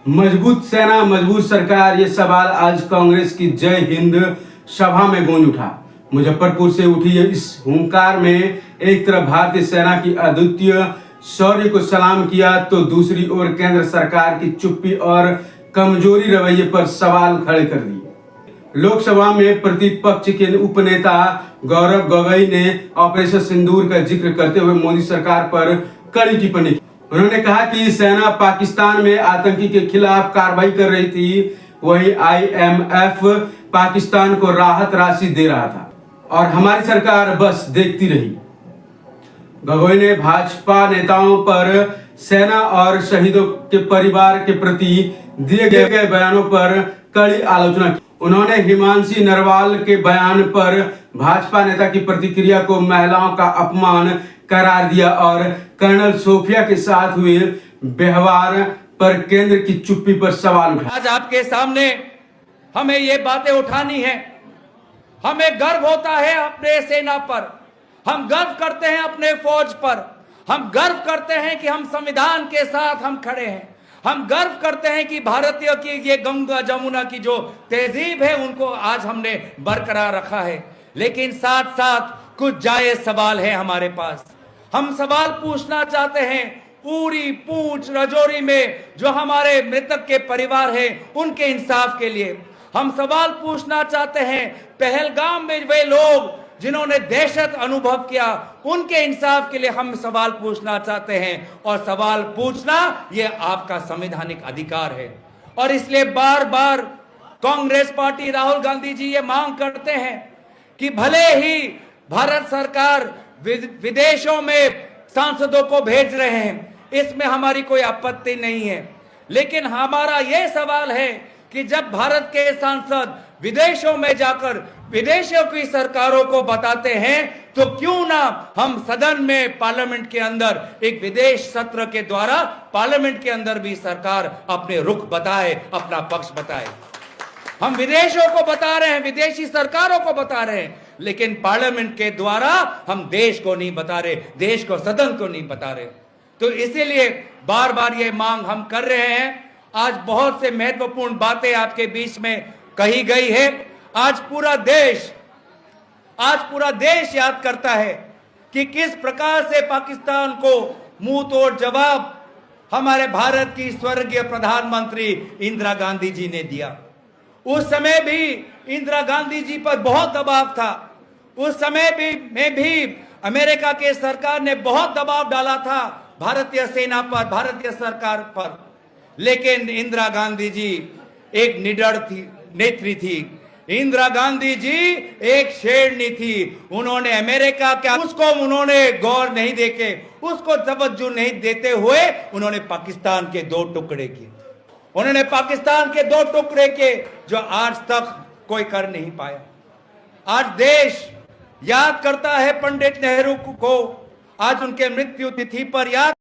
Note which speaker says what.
Speaker 1: मजबूत सेना मजबूत सरकार, ये सवाल आज कांग्रेस की जय हिंद सभा में गूंज उठा। मुजफ्फरपुर से उठी इस हुंकार में एक तरफ भारतीय सेना की अद्वितीय शौर्य को सलाम किया, तो दूसरी ओर केंद्र सरकार की चुप्पी और कमजोरी रवैये पर सवाल खड़े कर दिए। लोकसभा में प्रतिपक्ष के उपनेता गौरव गोगोई ने ऑपरेशन सिंदूर का जिक्र करते हुए मोदी सरकार पर कड़ी टिप्पणी की। उन्होंने कहा कि सेना पाकिस्तान में आतंकी के खिलाफ कार्रवाई कर रही थी, वहीं IMF पाकिस्तान को राहत राशि दे रहा था और हमारी सरकार बस देखती रही। गोगोई ने भाजपा नेताओं पर सेना और शहीदों के परिवार के प्रति दिए गए बयानों पर कड़ी आलोचना की। उन्होंने हिमांशी नरवाल के बयान पर भाजपा नेता की प्रतिक्रिया को महिलाओं का अपमान करार दिया और कर्नल सोफिया के साथ हुए व्यवहार पर केंद्र की चुप्पी पर सवाल उठाया।
Speaker 2: आज आपके सामने हमें ये बातें उठानी है। हमें गर्व होता है अपने सेना पर, हम गर्व करते हैं अपने फौज पर, हम गर्व करते हैं कि हम संविधान के साथ हम खड़े हैं, हम गर्व करते हैं कि भारतीय की ये गंगा जमुना की जो तहजीब है उनको आज हमने बरकरार रखा है। लेकिन साथ साथ कुछ जायज सवाल है हमारे पास। हम सवाल पूछना चाहते हैं पूरी पूंछ रजौरी में जो हमारे मृतक के परिवार है उनके इंसाफ के लिए। हम सवाल पूछना चाहते हैं पहलगाम में वे लोग जिन्होंने दहशत अनुभव किया उनके इंसाफ के लिए हम सवाल पूछना चाहते हैं। और सवाल पूछना ये आपका संवैधानिक अधिकार है। और इसलिए बार बार कांग्रेस पार्टी राहुल गांधी जी ये मांग करते हैं कि भले ही भारत सरकार विदेशों में सांसदों को भेज रहे हैं, इसमें हमारी कोई आपत्ति नहीं है, लेकिन हमारा यह सवाल है कि जब भारत के सांसद विदेशों में जाकर विदेशों की सरकारों को बताते हैं तो क्यों ना हम सदन में पार्लियामेंट के अंदर एक विदेश सत्र के द्वारा पार्लियामेंट के अंदर भी सरकार अपने रुख बताए, अपना पक्ष बताए। हम विदेशों को बता रहे हैं, विदेशी सरकारों को बता रहे हैं, लेकिन पार्लियामेंट के द्वारा हम देश को नहीं बता रहे, देश को सदन को नहीं बता रहे। तो इसीलिए बार बार ये मांग हम कर रहे हैं। आज बहुत से महत्वपूर्ण बातें आपके बीच में कही गई है। आज पूरा देश याद करता है कि किस प्रकार से पाकिस्तान को मुंह तोड़ जवाब हमारे भारत की स्वर्गीय प्रधानमंत्री इंदिरा गांधी जी ने दिया। उस समय भी इंदिरा गांधी जी पर बहुत दबाव था। उस समय में भी अमेरिका के सरकार ने बहुत दबाव डाला था भारतीय सेना पर, भारतीय सरकार पर, लेकिन इंदिरा गांधी जी एक निडर नेत्री थी। इंदिरा गांधी जी एक शेरनी थी। उन्होंने अमेरिका का उसको उन्होंने गौर नहीं देके, उसको तवज्जो नहीं देते हुए उन्होंने पाकिस्तान के दो टुकड़े किए। उन्होंने पाकिस्तान के दो टुकड़े के जो आज तक कोई कर नहीं पाया। आज देश याद करता है पंडित नेहरू को, आज उनके मृत्यु तिथि पर याद